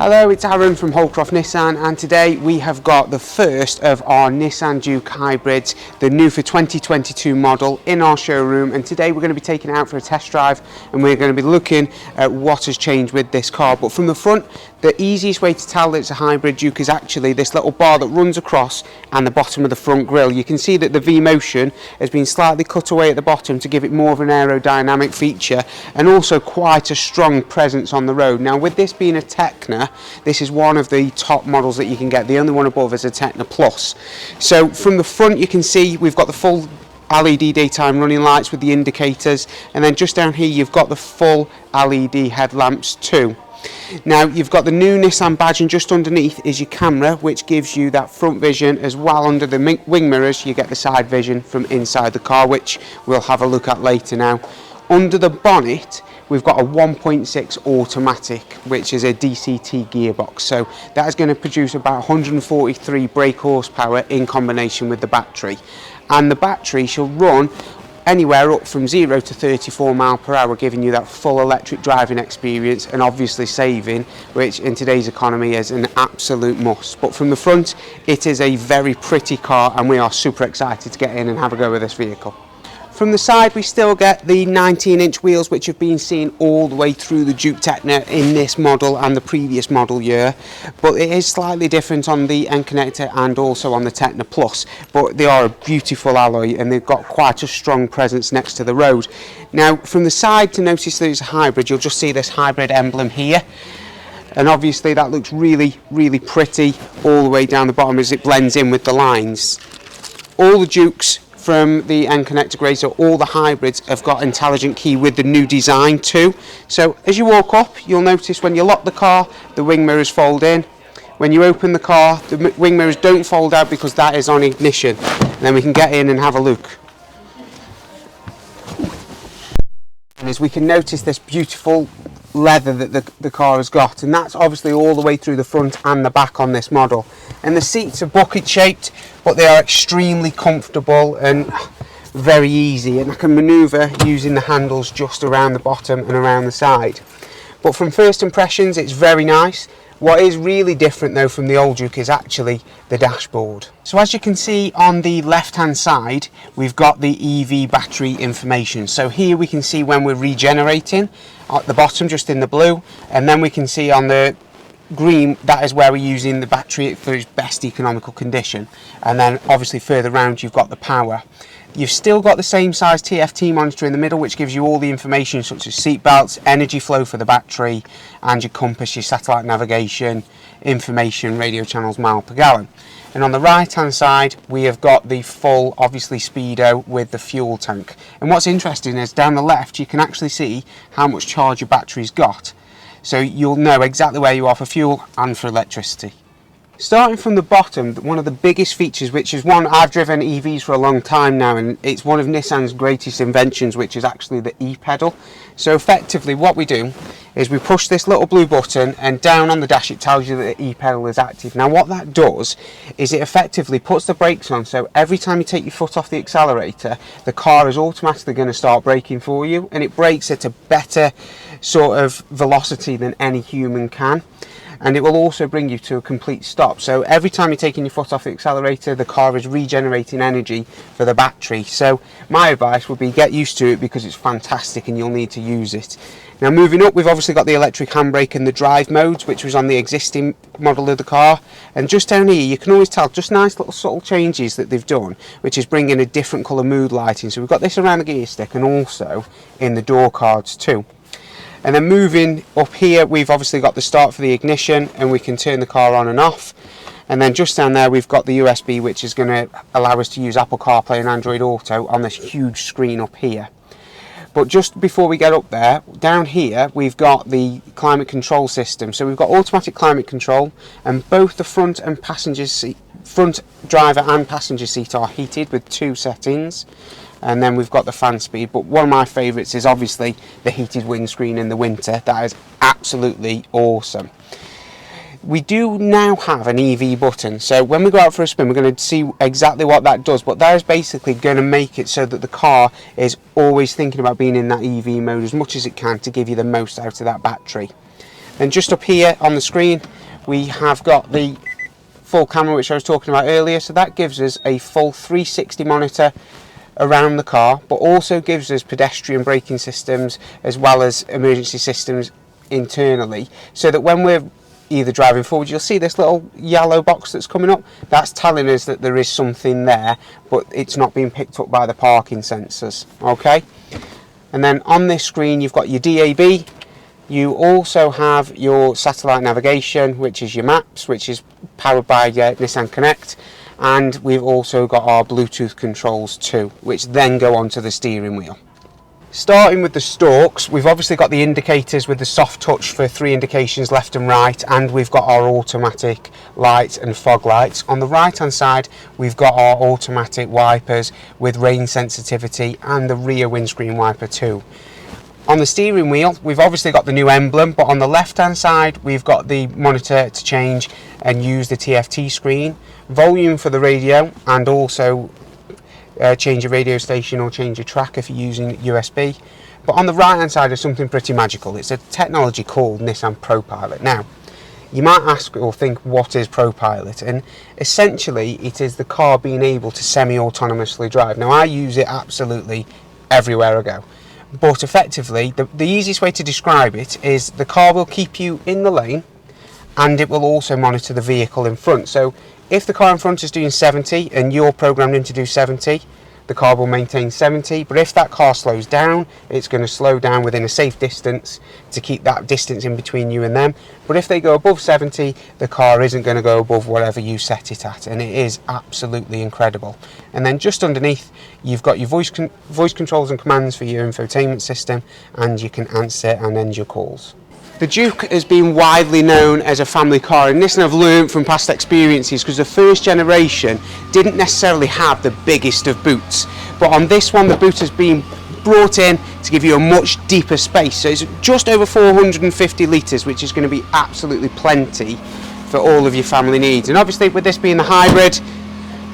Hello, it's Aaron from Holdcroft Nissan, and today we have got the first of our Nissan JUKE Hybrids, the new for 2022 model, in our showroom. And today we're going to be taking it out for a test drive and we're going to be looking at what has changed with this car. But from the front, the easiest way to tell that it's a hybrid JUKE is actually this little bar that runs across and the bottom of the front grille. You can see that the V-motion has been slightly cut away at the bottom to give it more of an aerodynamic feature and also quite a strong presence on the road. Now, with this being a Tecna, this is one of the top models that you can get. The only one above is a Tecna Plus. So from the front you can see we've got the full LED daytime running lights with the indicators, and then just down here you've got the full LED headlamps too. Now you've got the new Nissan badge, and just underneath is your camera, which gives you that front vision as well. Under the wing mirrors you get the side vision from inside the car, which we'll have a look at later. Now under the bonnet we've got a 1.6 automatic, which is a DCT gearbox, so that is going to produce about 143 brake horsepower in combination with the battery, and the battery shall run anywhere up from 0 to 34 miles per hour, giving you that full electric driving experience and obviously saving, which in today's economy is an absolute must. But from the front it is a very pretty car and we are super excited to get in and have a go with this vehicle. From the side we still get the 19-inch wheels, which have been seen all the way through the JUKE Tecna in this model and the previous model year, but it is slightly different on the end connector and also on the Tecna Plus, but they are a beautiful alloy and they've got quite a strong presence next to the road. Now from the side, to notice that it's a hybrid, you'll just see this hybrid emblem here, and obviously that looks really pretty all the way down the bottom as it blends in with the lines. All the JUKEs from the end connector grade, so all the hybrids have got intelligent key with the new design too. So as you walk up, you'll notice when you lock the car, the wing mirrors fold in. When you open the car, the wing mirrors don't fold out because that is on ignition. And then we can get in and have a look. And as we can notice, this beautiful leather that the car has got, and that's obviously all the way through the front and the back on this model. And the seats are bucket shaped, but they are extremely comfortable and very easy, and I can manoeuvre using the handles just around the bottom and around the side. But from first impressions it's very nice. What is really different though from the old JUKE is actually the dashboard. So as you can see on the left hand side we've got the EV battery information. So here we can see when we're regenerating at the bottom, just in the blue, and then we can see on the green that is where we're using the battery for its best economical condition, and then obviously further round you've got the power. You've still got the same size TFT monitor in the middle, which gives you all the information such as seat belts, energy flow for the battery, and your compass, your satellite navigation, information, radio channels, mile per gallon. And on the right hand side we have got the full, obviously, speedo with the fuel tank. And what's interesting is down the left you can actually see how much charge your battery's got, so you'll know exactly where you are for fuel and for electricity. Starting from the bottom, one of the biggest features, which is one, I've driven EVs for a long time now, and it's one of Nissan's greatest inventions, which is actually the e-pedal. So effectively what we do is we push this little blue button, and down on the dash it tells you that the e-pedal is active. Now what that does is it effectively puts the brakes on, so every time you take your foot off the accelerator the car is automatically going to start braking for you, and it brakes at a better sort of velocity than any human can. And it will also bring you to a complete stop. So every time you're taking your foot off the accelerator the car is regenerating energy for the battery. So my advice would be get used to it because it's fantastic and you'll need to use it. Now moving up, we've obviously got the electric handbrake and the drive modes, which was on the existing model of the car. And just down here you can always tell just nice little subtle changes that they've done, which is bringing a different colour mood lighting. So we've got this around the gear stick and also in the door cards too. And then moving up here we've obviously got the start for the ignition, and we can turn the car on and off. And then just down there we've got the USB, which is going to allow us to use Apple CarPlay and Android Auto on this huge screen up here. But just before we get up there, down here we've got the climate control system. So we've got automatic climate control, and both the front and passenger seat, front driver and passenger seat, are heated with 2 settings. And then we've got the fan speed, but one of my favourites is obviously the heated windscreen in the winter. That is absolutely awesome. We do now have an EV button, so when we go out for a spin we're going to see exactly what that does, but that is basically going to make it so that the car is always thinking about being in that EV mode as much as it can to give you the most out of that battery. And just up here on the screen we have got the full camera which I was talking about earlier, so that gives us a full 360 monitor around the car, but also gives us pedestrian braking systems as well as emergency systems internally, so that when we're either driving forward, you'll see this little yellow box that's coming up. That's telling us that there is something there, but it's not being picked up by the parking sensors. Okay, and then on this screen you've got your DAB. You also have your satellite navigation, which is your maps, which is powered by Nissan Connect, and we've also got our Bluetooth controls too, which then go onto the steering wheel. Starting with the stalks, we've obviously got the indicators with the soft touch for 3 indications left and right, and we've got our automatic lights and fog lights. On the right hand side we've got our automatic wipers with rain sensitivity and the rear windscreen wiper too. On the steering wheel we've obviously got the new emblem, but on the left hand side we've got the monitor to change and use the TFT screen, volume for the radio, and also change your radio station or change your track if you're using USB. But on the right hand side is something pretty magical. It's a technology called Nissan ProPilot. Now you might ask or think, what is ProPilot? And essentially it is the car being able to semi-autonomously drive. Now I use it absolutely everywhere I go, but effectively the easiest way to describe it is the car will keep you in the lane and it will also monitor the vehicle in front. So if the car in front is doing 70 and you're programmed in to do 70, the car will maintain 70, but if that car slows down, it's going to slow down within a safe distance to keep that distance in between you and them. But if they go above 70, the car isn't going to go above whatever you set it at, and it is absolutely incredible. And then just underneath you've got your voice controls and commands for your infotainment system, and you can answer and end your calls. The Juke has been widely known as a family car, and Nissan have learned from past experiences, because the first generation didn't necessarily have the biggest of boots, but on this one the boot has been brought in to give you a much deeper space. So it's just over 450 litres, which is going to be absolutely plenty for all of your family needs. And obviously with this being the hybrid,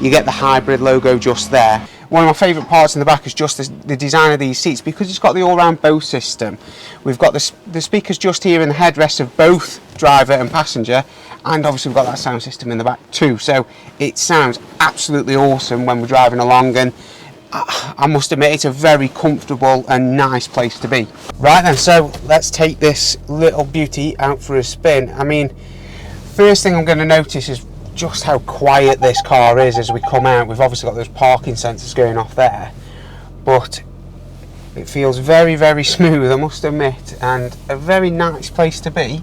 you get the hybrid logo just there. One of my favourite parts in the back is just the design of these seats, because it's got the all-round Bose system. We've got the speakers just here in the headrests of both driver and passenger, and obviously we've got that sound system in the back too, so it sounds absolutely awesome when we're driving along, and I must admit it's a very comfortable and nice place to be. Right then, so let's take this little beauty out for a spin. I mean, first thing I'm going to notice is just how quiet this car is as we come out. We've obviously got those parking sensors going off there, but it feels very, very smooth, I must admit, and a very nice place to be.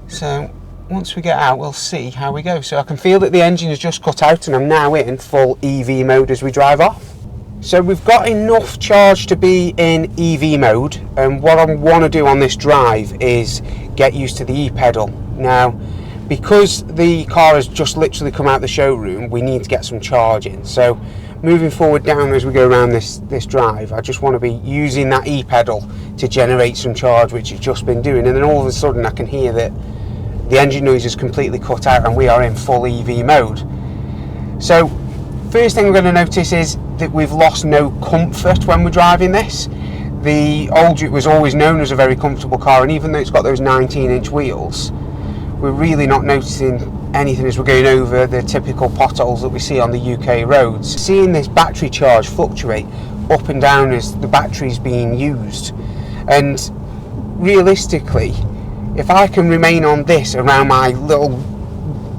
So once we get out we'll see how we go. So I can feel that the engine has just cut out and I'm now in full EV mode as we drive off. So we've got enough charge to be in EV mode, and what I want to do on this drive is get used to the e-pedal. Now, because the car has just literally come out the showroom, we need to get some charge in. So moving forward down as we go around this drive, I just want to be using that e-pedal to generate some charge, which it's just been doing, and then all of a sudden I can hear that the engine noise is completely cut out and we are in full EV mode. So first thing we're going to notice is that we've lost no comfort when we're driving this. The old Juke was always known as a very comfortable car, and even though it's got those 19-inch wheels, we're really not noticing anything as we're going over the typical potholes that we see on the UK roads. Seeing this battery charge fluctuate up and down as the battery's being used, and realistically, if I can remain on this around my little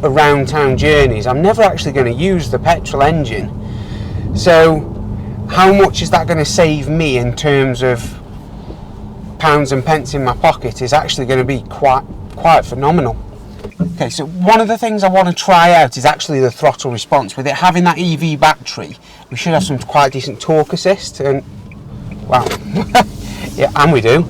around town journeys, I'm never actually going to use the petrol engine. So how much is that going to save me in terms of pounds and pence in my pocket is actually going to be quite phenomenal. Okay, so one of the things I want to try out is actually the throttle response. With it having that EV battery, we should have some quite decent torque assist, and wow, yeah, and we do.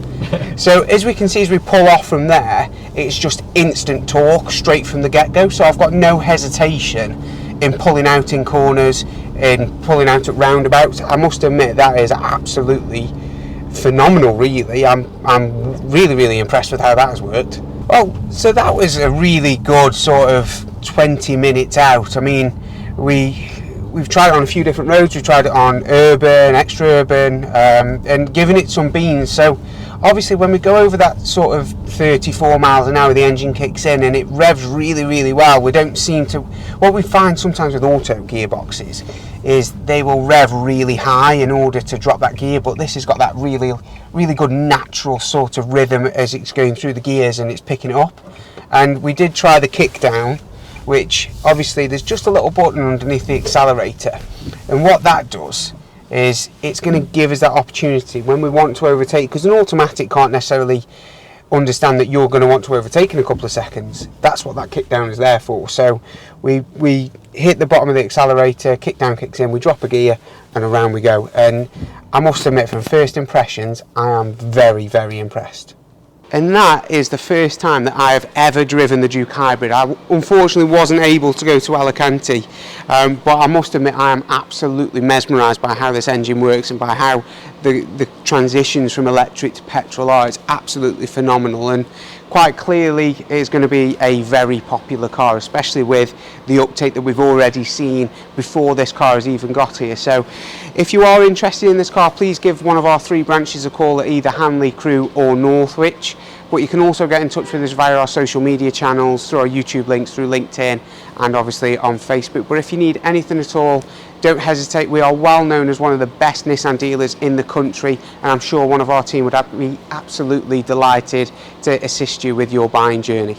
So as we can see, as we pull off from there, it's just instant torque straight from the get-go, so I've got no hesitation in pulling out in corners, in pulling out at roundabouts. I must admit that is absolutely phenomenal, really. I'm really impressed with how that has worked. Well, so that was a really good sort of 20 minutes out. I mean, we've tried it on a few different roads. We've tried it on urban, extra urban, and given it some beans. So obviously when we go over that sort of 34 miles an hour, the engine kicks in and it revs really, really well. We don't seem to, what we find sometimes with auto gearboxes is they will rev really high in order to drop that gear, but this has got that really, really good natural sort of rhythm as it's going through the gears and it's picking it up. And we did try the kick down, which obviously there's just a little button underneath the accelerator, and what that does is it's going to give us that opportunity when we want to overtake, because an automatic can't necessarily understand that you're going to want to overtake in a couple of seconds. That's what that kick down is there for. So we hit the bottom of the accelerator, kick down kicks in, we drop a gear and around we go. And I must admit, from first impressions, I am very, very impressed. And that is the first time that I have ever driven the JUKE Hybrid. I unfortunately wasn't able to go to Alicante, but I must admit I am absolutely mesmerised by how this engine works and by how the transitions from electric to petrol are. It's absolutely phenomenal, and quite clearly it's going to be a very popular car, especially with the uptake that we've already seen before this car has even got here. So if you are interested in this car, please give one of our 3 branches a call at either Hanley, Crewe or Northwich. But you can also get in touch with us via our social media channels, through our YouTube links, through LinkedIn, and obviously on Facebook. But if you need anything at all, don't hesitate. We are well known as one of the best Nissan dealers in the country, and I'm sure one of our team would be absolutely delighted to assist you with your buying journey.